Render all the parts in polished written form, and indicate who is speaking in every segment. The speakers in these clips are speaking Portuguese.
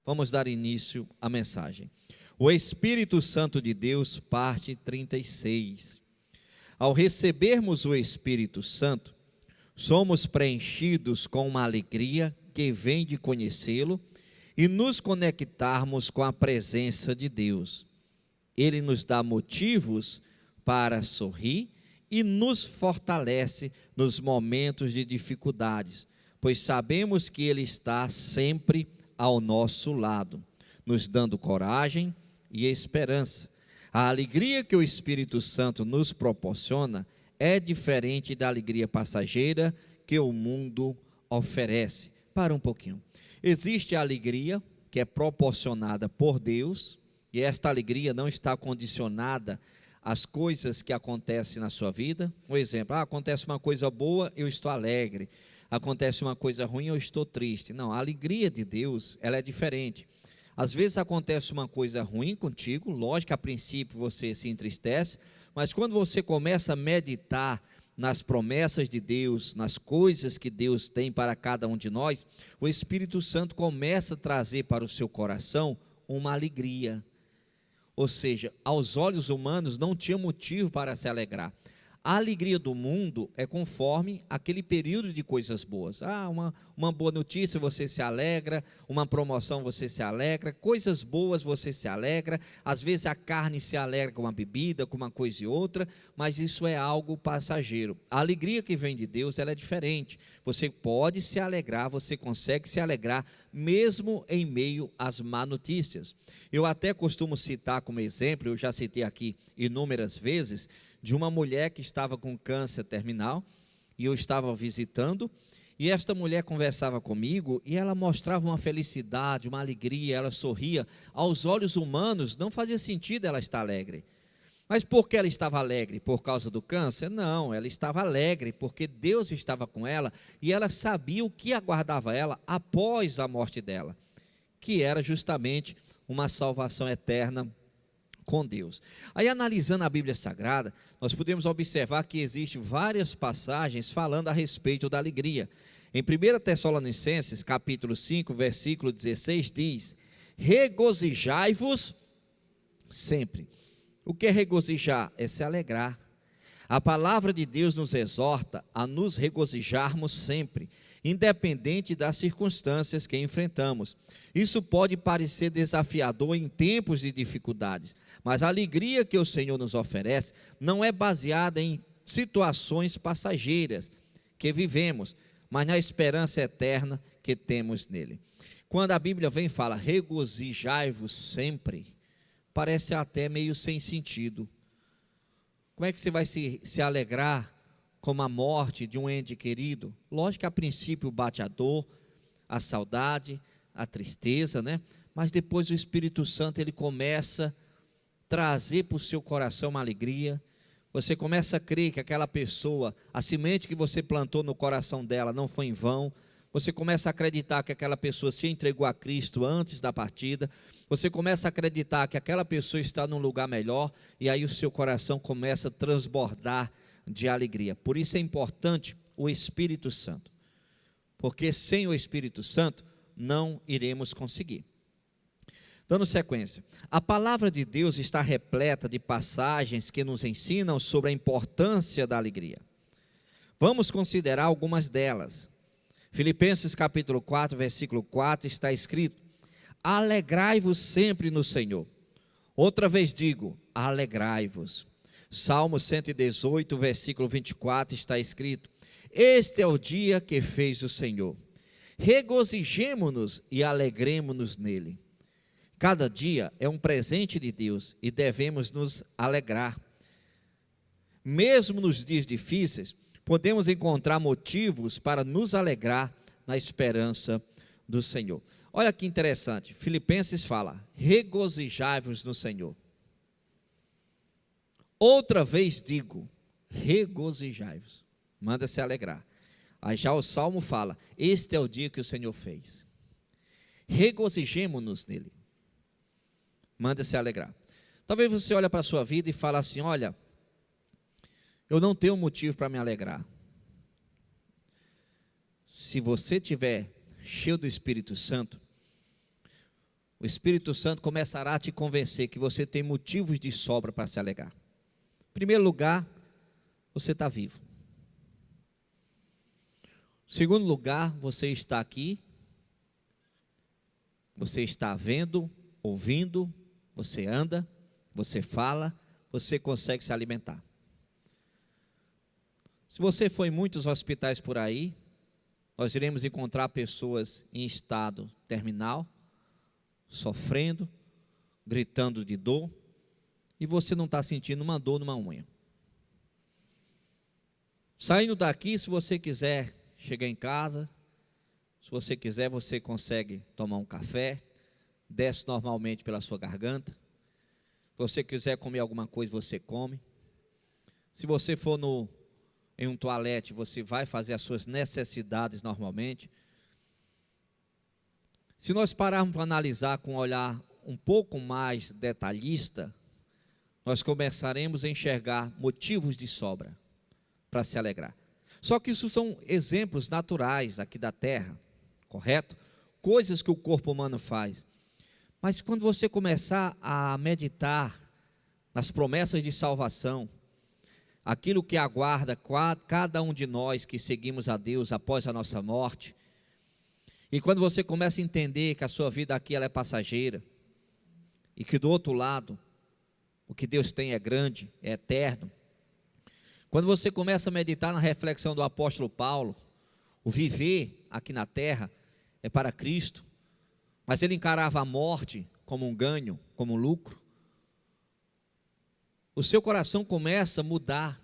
Speaker 1: Vamos dar início à mensagem. O Espírito Santo de Deus, parte 36. Ao recebermos o Espírito Santo, somos preenchidos com uma alegria que vem de conhecê-lo e nos conectarmos com a presença de Deus. Ele nos dá motivos para sorrir e nos fortalece nos momentos de dificuldades, pois sabemos que Ele está sempre ao nosso lado, nos dando coragem e esperança. A alegria que o Espírito Santo nos proporciona é diferente da alegria passageira que o mundo oferece. Para um pouquinho. Existe a alegria que é proporcionada por Deus, e esta alegria não está condicionada às coisas que acontecem na sua vida. Um exemplo, acontece uma coisa boa, eu estou alegre. Acontece uma coisa ruim, eu estou triste. Não, a alegria de Deus, ela é diferente. Às vezes acontece uma coisa ruim contigo, lógico, a princípio você se entristece, mas quando você começa a meditar nas promessas de Deus, nas coisas que Deus tem para cada um de nós, o Espírito Santo começa a trazer para o seu coração uma alegria. Ou seja, aos olhos humanos não tinha motivo para se alegrar. A alegria do mundo é conforme aquele período de coisas boas. Uma boa notícia você se alegra, uma promoção você se alegra, coisas boas você se alegra, às vezes a carne se alegra com uma bebida, com uma coisa e outra, mas isso é algo passageiro. A alegria que vem de Deus, ela é diferente. Você pode se alegrar, você consegue se alegrar mesmo em meio às má notícias. Eu até costumo citar como exemplo, eu já citei aqui inúmeras vezes, de uma mulher que estava com câncer terminal, e eu estava visitando, e esta mulher conversava comigo, e ela mostrava uma felicidade, uma alegria, ela sorria. Aos olhos humanos não fazia sentido ela estar alegre. Mas por que ela estava alegre? Por causa do câncer? Não, ela estava alegre porque Deus estava com ela, e ela sabia o que aguardava ela após a morte dela, que era justamente uma salvação eterna com Deus. Aí, analisando a Bíblia Sagrada, nós podemos observar que existem várias passagens falando a respeito da alegria. Em 1 Tessalonicenses, capítulo 5, versículo 16, diz: regozijai-vos sempre. O que é regozijar? É se alegrar. A palavra de Deus nos exorta a nos regozijarmos sempre, independente das circunstâncias que enfrentamos. Isso pode parecer desafiador em tempos de dificuldades, mas a alegria que o Senhor nos oferece não é baseada em situações passageiras que vivemos, mas na esperança eterna que temos nele. Quando a Bíblia vem e fala, regozijai-vos sempre, parece até meio sem sentido. Como é que você vai se alegrar com a morte de um ente querido? Lógico que a princípio bate a dor, a saudade, a tristeza, né? Mas depois o Espírito Santo, ele começa a trazer para o seu coração uma alegria. Você começa a crer que aquela pessoa, a semente que você plantou no coração dela não foi em vão. Você começa a acreditar que aquela pessoa se entregou a Cristo antes da partida. Você começa a acreditar que aquela pessoa está num lugar melhor, e aí o seu coração começa a transbordar de alegria. Por isso é importante o Espírito Santo, porque sem o Espírito Santo não iremos conseguir. Dando sequência, a palavra de Deus está repleta de passagens que nos ensinam sobre a importância da alegria. Vamos considerar algumas delas. Filipenses capítulo 4, versículo 4 está escrito: alegrai-vos sempre no Senhor. Outra vez digo, alegrai-vos. Salmo 118, versículo 24 está escrito: este é o dia que fez o Senhor, regozijemo-nos e alegremo-nos nele. Cada dia é um presente de Deus e devemos nos alegrar. Mesmo nos dias difíceis, podemos encontrar motivos para nos alegrar na esperança do Senhor. Olha que interessante, Filipenses fala, regozijai-vos no Senhor. Outra vez digo, regozijai-vos, manda se alegrar. Aí já o Salmo fala, este é o dia que o Senhor fez. Regozijemo-nos nele, manda se alegrar. Talvez você olhe para a sua vida e fale assim, olha, eu não tenho motivo para me alegrar. Se você estiver cheio do Espírito Santo, o Espírito Santo começará a te convencer que você tem motivos de sobra para se alegrar. Em primeiro lugar, você está vivo. Em segundo lugar, você está aqui, você está vendo, ouvindo, você anda, você fala, você consegue se alimentar. Se você for em muitos hospitais por aí, nós iremos encontrar pessoas em estado terminal, sofrendo, gritando de dor, e você não está sentindo uma dor numa unha. Saindo daqui, se você quiser chegar em casa, se você quiser, você consegue tomar um café, desce normalmente pela sua garganta. Se você quiser comer alguma coisa, você come. Se você for em um toalete, você vai fazer as suas necessidades normalmente. Se nós pararmos para analisar com um olhar um pouco mais detalhista, nós começaremos a enxergar motivos de sobra para se alegrar. Só que isso são exemplos naturais aqui da terra, correto? Coisas que o corpo humano faz. Mas quando você começar a meditar nas promessas de salvação, aquilo que aguarda cada um de nós que seguimos a Deus após a nossa morte, e quando você começa a entender que a sua vida aqui ela é passageira, e que do outro lado, o que Deus tem é grande, é eterno, quando você começa a meditar na reflexão do apóstolo Paulo, o viver aqui na terra é para Cristo, mas ele encarava a morte como um ganho, como um lucro, o seu coração começa a mudar,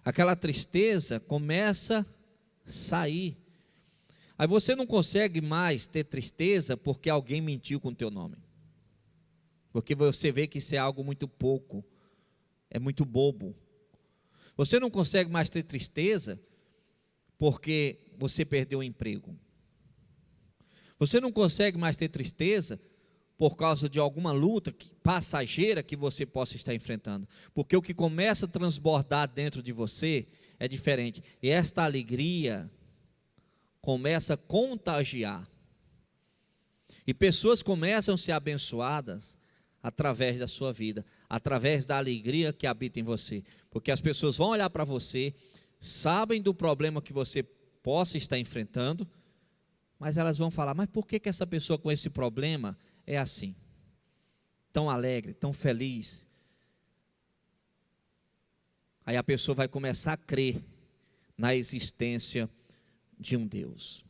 Speaker 1: aquela tristeza começa a sair. Aí você não consegue mais ter tristeza porque alguém mentiu com o teu nome, porque você vê que isso é algo muito pouco, é muito bobo. Você não consegue mais ter tristeza porque você perdeu o emprego. Você não consegue mais ter tristeza por causa de alguma luta passageira que você possa estar enfrentando, porque o que começa a transbordar dentro de você é diferente, e esta alegria começa a contagiar, e pessoas começam a ser abençoadas através da sua vida, através da alegria que habita em você, porque as pessoas vão olhar para você, sabem do problema que você possa estar enfrentando, mas elas vão falar, mas por que essa pessoa com esse problema é assim, tão alegre, tão feliz? Aí a pessoa vai começar a crer na existência de um Deus.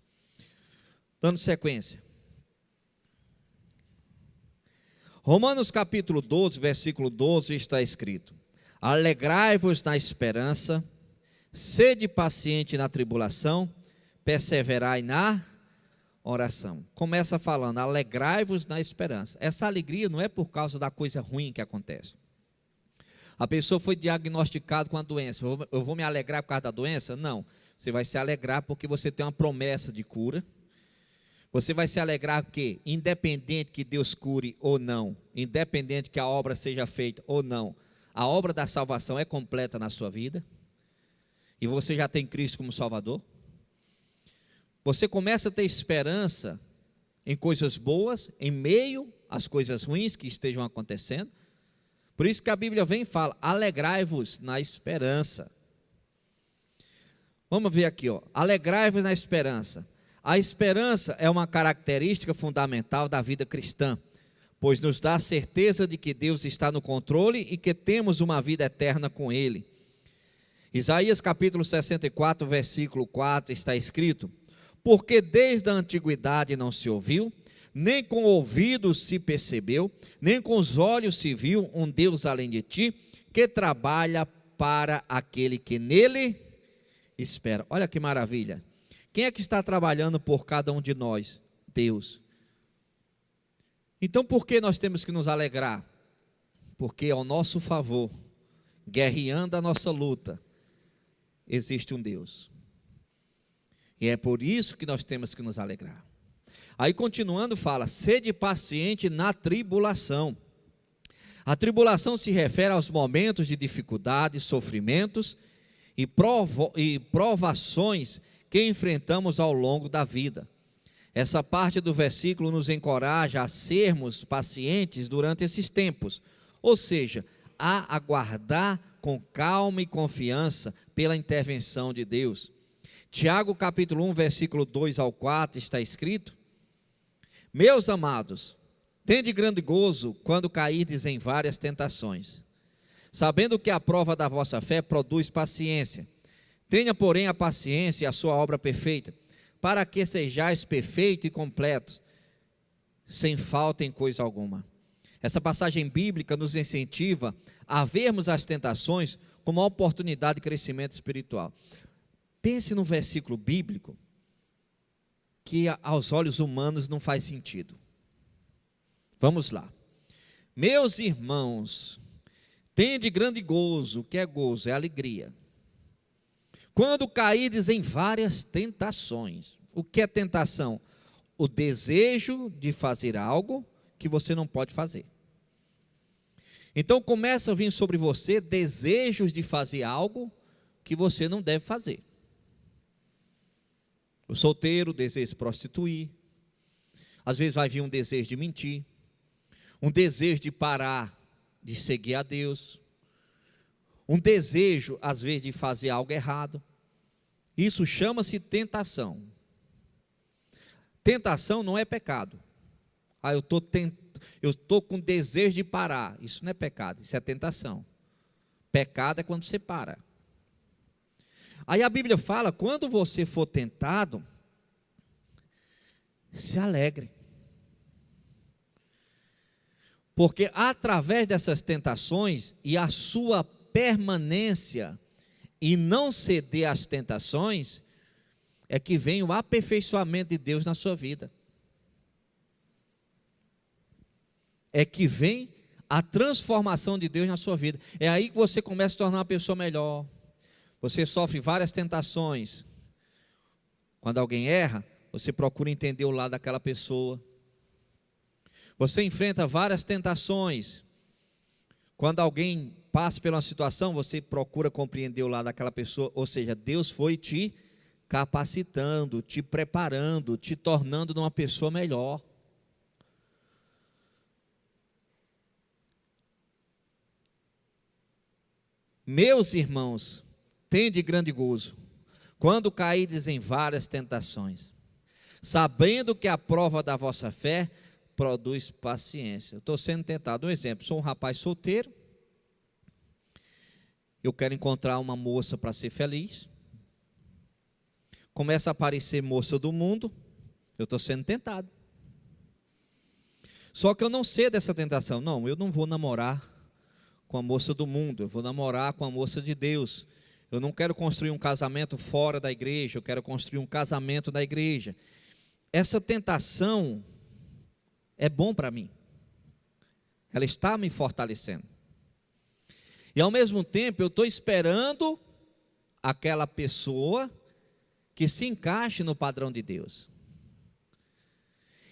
Speaker 1: Dando sequência, Romanos capítulo 12, versículo 12 está escrito: alegrai-vos na esperança, sede paciente na tribulação, perseverai na oração. Começa falando, alegrai-vos na esperança. Essa alegria não é por causa da coisa ruim que acontece. A pessoa foi diagnosticada com a doença, eu vou me alegrar por causa da doença? Não, você vai se alegrar porque você tem uma promessa de cura. Você vai se alegrar porque, independente que Deus cure ou não, independente que a obra seja feita ou não, a obra da salvação é completa na sua vida, e você já tem Cristo como Salvador. Você começa a ter esperança em coisas boas, em meio às coisas ruins que estejam acontecendo. Por isso que a Bíblia vem e fala, alegrai-vos na esperança. Vamos ver aqui, alegrai-vos na esperança. A esperança é uma característica fundamental da vida cristã, pois nos dá a certeza de que Deus está no controle e que temos uma vida eterna com Ele. Isaías capítulo 64, versículo 4 está escrito: porque desde a antiguidade não se ouviu, nem com ouvidos se percebeu, nem com os olhos se viu um Deus além de ti, que trabalha para aquele que nele espera. Olha que maravilha. Quem é que está trabalhando por cada um de nós? Deus. Então por que nós temos que nos alegrar? Porque ao nosso favor, guerreando a nossa luta, existe um Deus. E é por isso que nós temos que nos alegrar. Aí continuando fala, sede paciente na tribulação. A tribulação se refere aos momentos de dificuldade, sofrimentos e provações que enfrentamos ao longo da vida. Essa parte do versículo nos encoraja a sermos pacientes durante esses tempos, ou seja, a aguardar com calma e confiança pela intervenção de Deus. Tiago capítulo 1, versículo 2 ao 4 está escrito: Meus amados, tende grande gozo quando cairdes em várias tentações, sabendo que a prova da vossa fé produz paciência. Tenha, porém, a paciência e a sua obra perfeita, para que sejais perfeitos e completos, sem falta em coisa alguma. Essa passagem bíblica nos incentiva a vermos as tentações como uma oportunidade de crescimento espiritual. Pense no versículo bíblico que aos olhos humanos não faz sentido. Vamos lá. Meus irmãos, tende grande gozo. O que é gozo? É alegria. Quando caídes em várias tentações. O que é tentação? O desejo de fazer algo que você não pode fazer. Então começa a vir sobre você desejos de fazer algo que você não deve fazer. O solteiro deseja se prostituir. Às vezes vai vir um desejo de mentir. Um desejo de parar de seguir a Deus. Um desejo, às vezes, de fazer algo errado. Isso chama-se tentação. Tentação não é pecado. Eu estou com desejo de parar. Isso não é pecado, isso é tentação. Pecado é quando você para. Aí a Bíblia fala, quando você for tentado, se alegre. Porque através dessas tentações e a sua permanência e não ceder às tentações, é que vem o aperfeiçoamento de Deus na sua vida. É que vem a transformação de Deus na sua vida. É aí que você começa a se tornar uma pessoa melhor. Você sofre várias tentações. Quando alguém erra, você procura entender o lado daquela pessoa. Você enfrenta várias tentações. Quando alguém passa por uma situação, você procura compreender o lado daquela pessoa. Ou seja, Deus foi te capacitando, te preparando, te tornando uma pessoa melhor. Meus irmãos, tende grande gozo, quando caídes em várias tentações, sabendo que a prova da vossa fé produz paciência. Estou sendo tentado. Um exemplo, sou um rapaz solteiro, eu quero encontrar uma moça para ser feliz, começa a aparecer moça do mundo, eu estou sendo tentado. Só que eu não sei dessa tentação. Não, eu não vou namorar com a moça do mundo, eu vou namorar com a moça de Deus. Eu não quero construir um casamento fora da igreja, eu quero construir um casamento na igreja. Essa tentação é bom para mim. Ela está me fortalecendo. E ao mesmo tempo eu estou esperando aquela pessoa que se encaixe no padrão de Deus.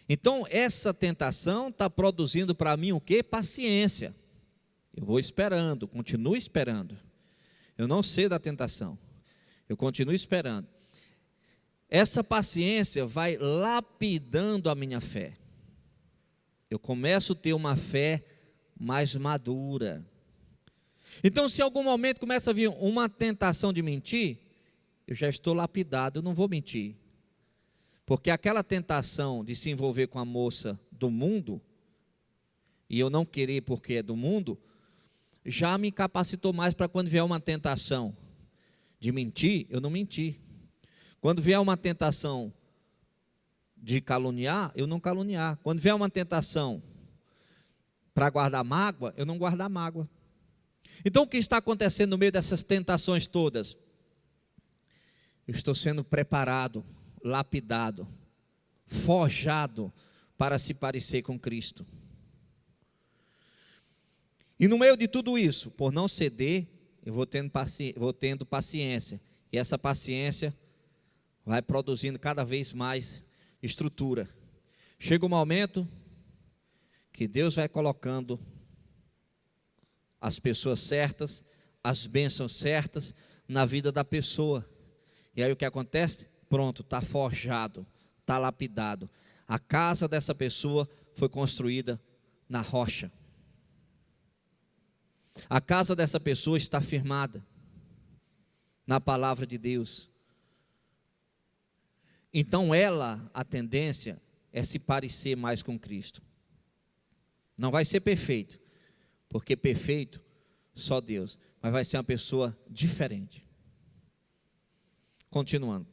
Speaker 1: Então essa tentação está produzindo para mim o quê? Paciência. Eu vou esperando, continuo esperando. Eu não sei da tentação, eu continuo esperando. Essa paciência vai lapidando a minha fé. Eu começo a ter uma fé mais madura. Então, se em algum momento começa a vir uma tentação de mentir, eu já estou lapidado, eu não vou mentir. Porque aquela tentação de se envolver com a moça do mundo, e eu não querer porque é do mundo, já me capacitou mais para quando vier uma tentação de mentir, eu não mentir. Quando vier uma tentação de caluniar, eu não caluniar. Quando vier uma tentação para guardar mágoa, eu não guardar mágoa. Então o que está acontecendo no meio dessas tentações todas? Eu estou sendo preparado, lapidado, forjado para se parecer com Cristo. E no meio de tudo isso, por não ceder, eu vou tendo paciência. E essa paciência vai produzindo cada vez mais estrutura. Chega um momento que Deus vai colocando as pessoas certas, as bênçãos certas na vida da pessoa. E aí o que acontece? Pronto, está forjado, está lapidado. A casa dessa pessoa foi construída na rocha. A casa dessa pessoa está firmada na palavra de Deus. Então a tendência é se parecer mais com Cristo. Não vai ser perfeito, porque perfeito só Deus, mas vai ser uma pessoa diferente. Continuando.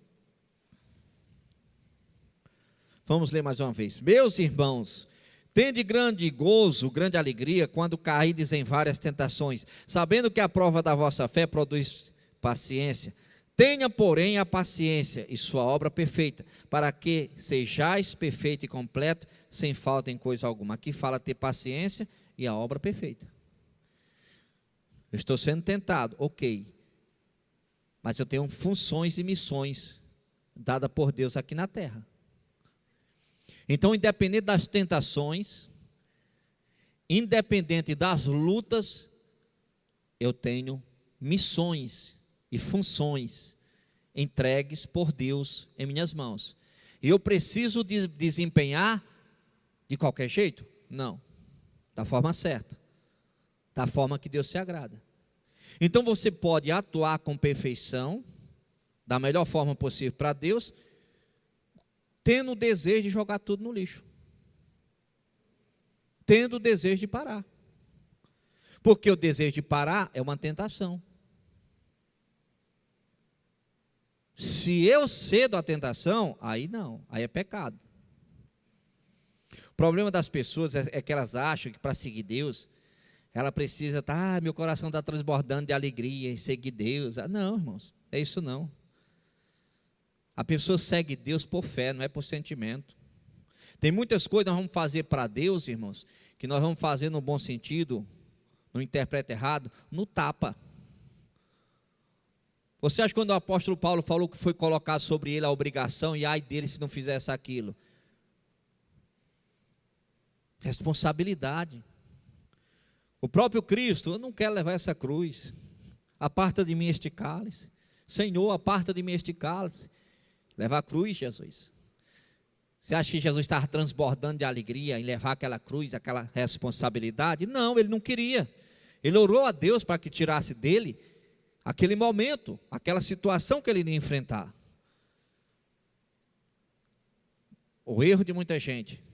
Speaker 1: Vamos ler mais uma vez. Meus irmãos, tende grande gozo, grande alegria, quando caídes em várias tentações, sabendo que a prova da vossa fé produz paciência. Tenha, porém, a paciência e sua obra perfeita, para que sejais perfeito e completo, sem falta em coisa alguma. Aqui fala ter paciência e a obra perfeita. Eu estou sendo tentado, ok. Mas eu tenho funções e missões dadas por Deus aqui na terra. Então, independente das tentações, independente das lutas, eu tenho missões e funções entregues por Deus em minhas mãos. E eu preciso desempenhar de qualquer jeito? Não, da forma certa, da forma que Deus se agrada. Então você pode atuar com perfeição, da melhor forma possível para Deus, tendo o desejo de jogar tudo no lixo, tendo o desejo de parar, porque o desejo de parar é uma tentação. Se eu cedo à tentação, aí não, aí é pecado. O problema das pessoas é que elas acham que para seguir Deus, ela precisa estar, meu coração está transbordando de alegria em seguir Deus. Não, irmãos, é isso não. A pessoa segue Deus por fé, não é por sentimento. Tem muitas coisas que nós vamos fazer para Deus, irmãos, que nós vamos fazer no bom sentido, não interpreta errado, no tapa. Você acha que quando o apóstolo Paulo falou que foi colocar sobre ele a obrigação, e ai dele se não fizesse aquilo? Responsabilidade. O próprio Cristo, eu não quero levar essa cruz, aparta de mim este cálice. Senhor, aparta de mim este cálice. Levar a cruz, Jesus. Você acha que Jesus estava transbordando de alegria em levar aquela cruz, aquela responsabilidade? Não, ele não queria. Ele orou a Deus para que tirasse dele aquele momento, aquela situação que ele iria enfrentar. O erro de muita gente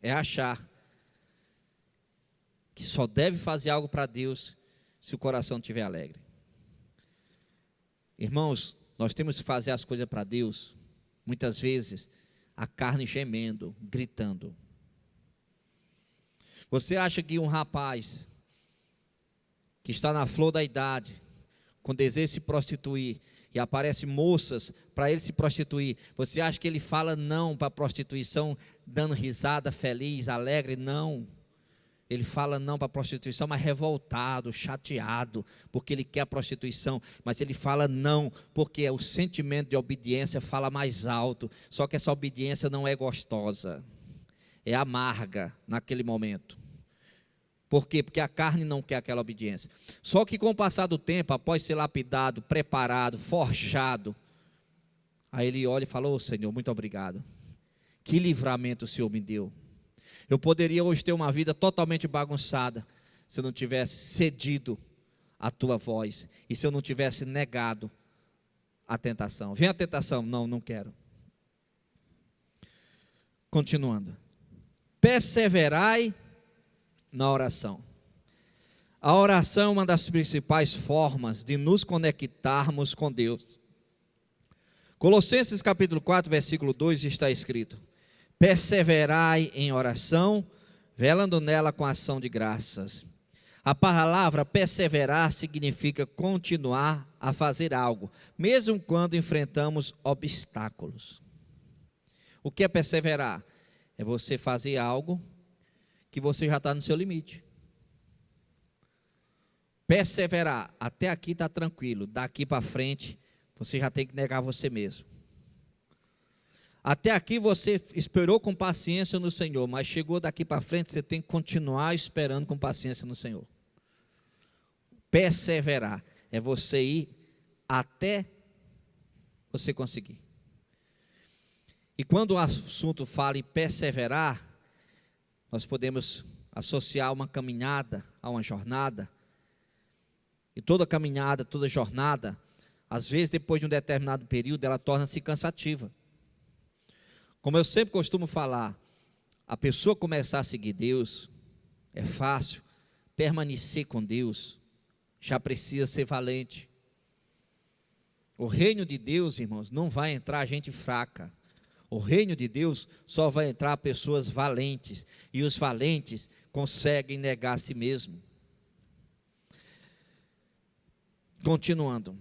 Speaker 1: é achar que só deve fazer algo para Deus se o coração estiver alegre. Irmãos, nós temos que fazer as coisas para Deus, muitas vezes, a carne gemendo, gritando. Você acha que um rapaz que está na flor da idade, com desejo de se prostituir, e aparecem moças para ele se prostituir, você acha que ele fala não para a prostituição, dando risada, feliz, alegre? Não. Ele fala não para a prostituição, mas revoltado, chateado, porque ele quer a prostituição, mas ele fala não, porque o sentimento de obediência fala mais alto, só que essa obediência não é gostosa, é amarga naquele momento. Por quê? Porque a carne não quer aquela obediência. Só que com o passar do tempo, após ser lapidado, preparado, forjado, aí ele olha e fala, ô Senhor, muito obrigado, que livramento o Senhor me deu. Eu poderia hoje ter uma vida totalmente bagunçada, se eu não tivesse cedido à tua voz, e se eu não tivesse negado a tentação. Vem a tentação, não quero. Continuando. Perseverai na oração. A oração é uma das principais formas de nos conectarmos com Deus. Colossenses capítulo 4, versículo 2 está escrito: perseverai em oração, velando nela com ação de graças. A palavra perseverar significa continuar a fazer algo, mesmo quando enfrentamos obstáculos. O que é perseverar? É você fazer algo que você já está no seu limite. Perseverar, até aqui está tranquilo, daqui para frente você já tem que negar você mesmo. Até aqui você esperou com paciência no Senhor, mas chegou daqui para frente, você tem que continuar esperando com paciência no Senhor. Perseverar é você ir até você conseguir. E quando o assunto fala em perseverar, nós podemos associar uma caminhada a uma jornada. E toda caminhada, toda jornada, às vezes depois de um determinado período, ela torna-se cansativa. Como eu sempre costumo falar, a pessoa começar a seguir Deus é fácil, permanecer com Deus já precisa ser valente. O reino de Deus, irmãos, não vai entrar gente fraca. O reino de Deus só vai entrar pessoas valentes, e os valentes conseguem negar a si mesmo. Continuando.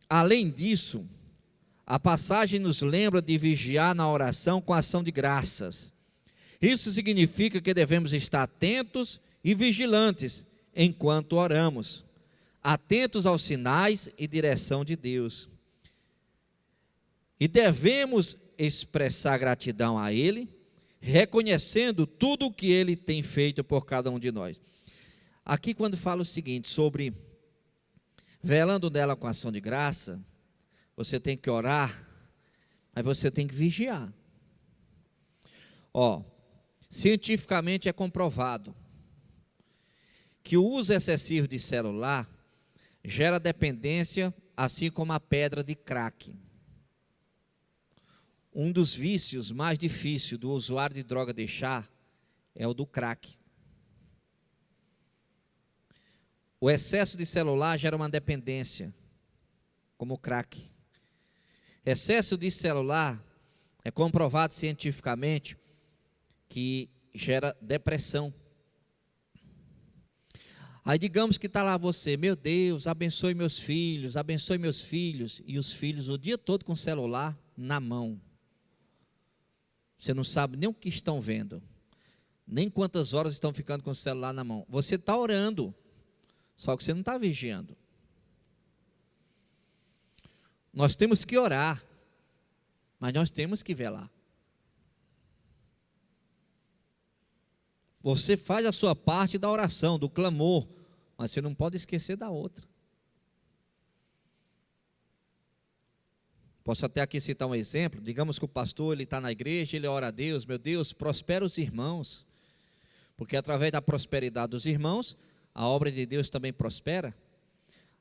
Speaker 1: Além disso, a passagem nos lembra de vigiar na oração com ação de graças. Isso significa que devemos estar atentos e vigilantes enquanto oramos, atentos aos sinais e direção de Deus. E devemos expressar gratidão a Ele, reconhecendo tudo o que Ele tem feito por cada um de nós. Aqui, quando fala o seguinte, sobre velando nela com ação de graça, você tem que orar, mas você tem que vigiar. Cientificamente é comprovado que o uso excessivo de celular gera dependência, assim como a pedra de crack. Um dos vícios mais difíceis do usuário de droga deixar é o do crack. O excesso de celular gera uma dependência, como o crack. Excesso de celular é comprovado cientificamente que gera depressão. Aí digamos que está lá você, meu Deus, abençoe meus filhos, e os filhos o dia todo com o celular na mão. Você não sabe nem o que estão vendo, nem quantas horas estão ficando com o celular na mão. Você está orando, só que você não está vigiando. Nós temos que orar, mas nós temos que velar. Você faz a sua parte da oração, do clamor, mas você não pode esquecer da outra. Posso até aqui citar um exemplo. Digamos que o pastor está na igreja, ele ora a Deus, meu Deus, prospera os irmãos, porque através da prosperidade dos irmãos, a obra de Deus também prospera.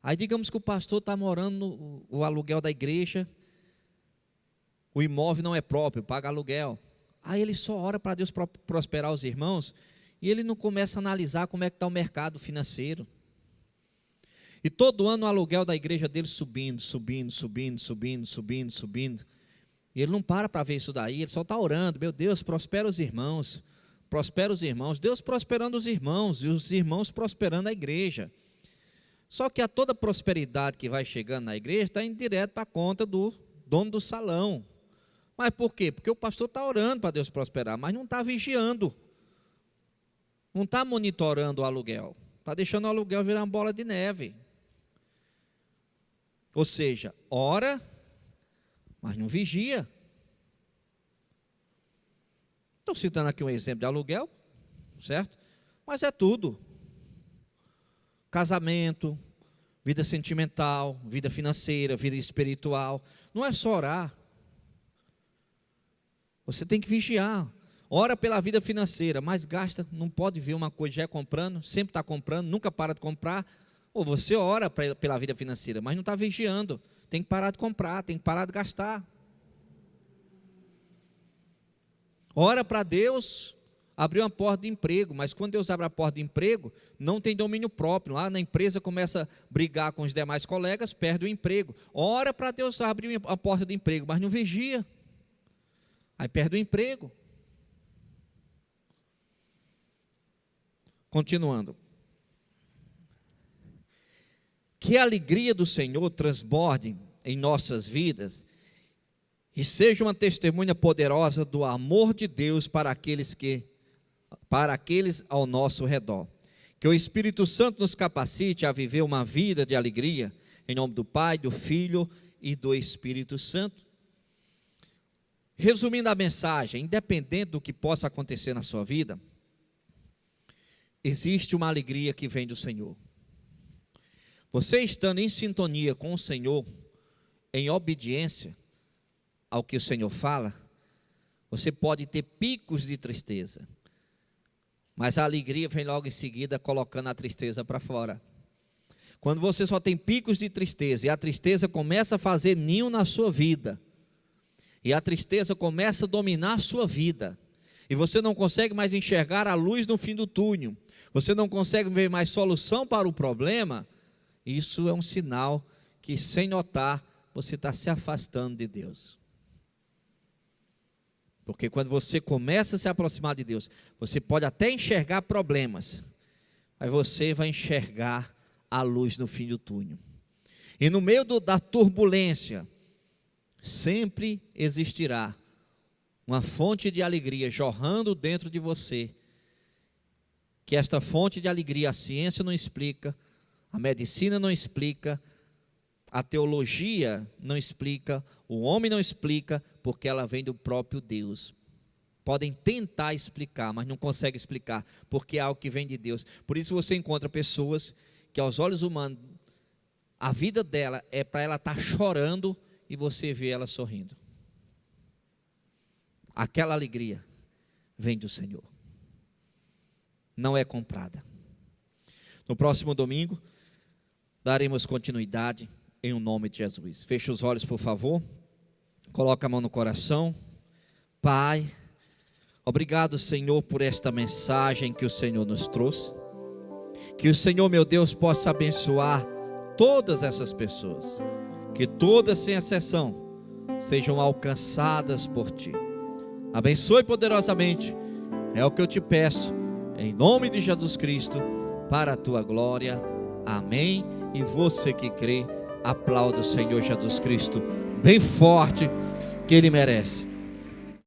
Speaker 1: Aí digamos que o pastor está morando no aluguel da igreja, o imóvel não é próprio, paga aluguel. Aí ele só ora para Deus prosperar os irmãos, e ele não começa a analisar como é que está o mercado financeiro. E todo ano o aluguel da igreja dele subindo. E ele não para ver isso daí, ele só está orando, meu Deus, prospera os irmãos, Deus prosperando os irmãos, e os irmãos prosperando a igreja. Só que a toda prosperidade que vai chegando na igreja está indo direto para a conta do dono do salão. Mas por quê? Porque o pastor está orando para Deus prosperar, mas não está vigiando, não está monitorando o aluguel, está deixando o aluguel virar uma bola de neve. Ou seja, ora, mas não vigia. Estou citando aqui um exemplo de aluguel, certo? Mas é tudo. Casamento, vida sentimental, vida financeira, vida espiritual. Não é só orar. Você tem que vigiar. Ora pela vida financeira, mas gasta, não pode ver uma coisa já é comprando, sempre está comprando, nunca para de comprar. Ou você ora pela vida financeira, mas não está vigiando. Tem que parar de comprar, tem que parar de gastar. Ora para Deus abrir uma porta de emprego, mas quando Deus abre a porta de emprego, não tem domínio próprio. Lá na empresa começa a brigar com os demais colegas, perde o emprego. Ora para Deus abrir a porta de emprego, mas não vigia. Aí perde o emprego. Continuando. Que a alegria do Senhor transborde em nossas vidas e seja uma testemunha poderosa do amor de Deus para aqueles ao nosso redor. Que o Espírito Santo nos capacite a viver uma vida de alegria, em nome do Pai, do Filho e do Espírito Santo. Resumindo a mensagem, independente do que possa acontecer na sua vida, existe uma alegria que vem do Senhor. Você estando em sintonia com o Senhor, em obediência ao que o Senhor fala, Você pode ter picos de tristeza, mas a alegria vem logo em seguida colocando a tristeza para fora. Quando você só tem picos de tristeza e a tristeza começa a fazer ninho na sua vida, e a tristeza começa a dominar a sua vida, e você não consegue mais enxergar a luz no fim do túnel, você não consegue ver mais solução para o problema, isso é um sinal que, sem notar, você está se afastando de Deus. Porque quando você começa a se aproximar de Deus, você pode até enxergar problemas, mas você vai enxergar a luz no fim do túnel. E no meio da turbulência, sempre existirá uma fonte de alegria jorrando dentro de você, que esta fonte de alegria a ciência não explica, a medicina não explica, a teologia não explica, o homem não explica, porque ela vem do próprio Deus. Podem tentar explicar, mas não conseguem explicar, porque é algo que vem de Deus. Por isso você encontra pessoas que aos olhos humanos, a vida dela é para ela estar chorando e você vê ela sorrindo. Aquela alegria vem do Senhor, não é comprada. No próximo domingo, daremos continuidade em o nome de Jesus. Feche os olhos, por favor. Coloca a mão no coração. Pai, obrigado, Senhor, por esta mensagem que o Senhor nos trouxe. Que o Senhor, meu Deus, possa abençoar todas essas pessoas. Que todas, sem exceção, sejam alcançadas por Ti. Abençoe poderosamente. É o que eu te peço, em nome de Jesus Cristo, para a Tua glória. Amém. E você que crê, aplauda o Senhor Jesus Cristo bem forte, que Ele merece.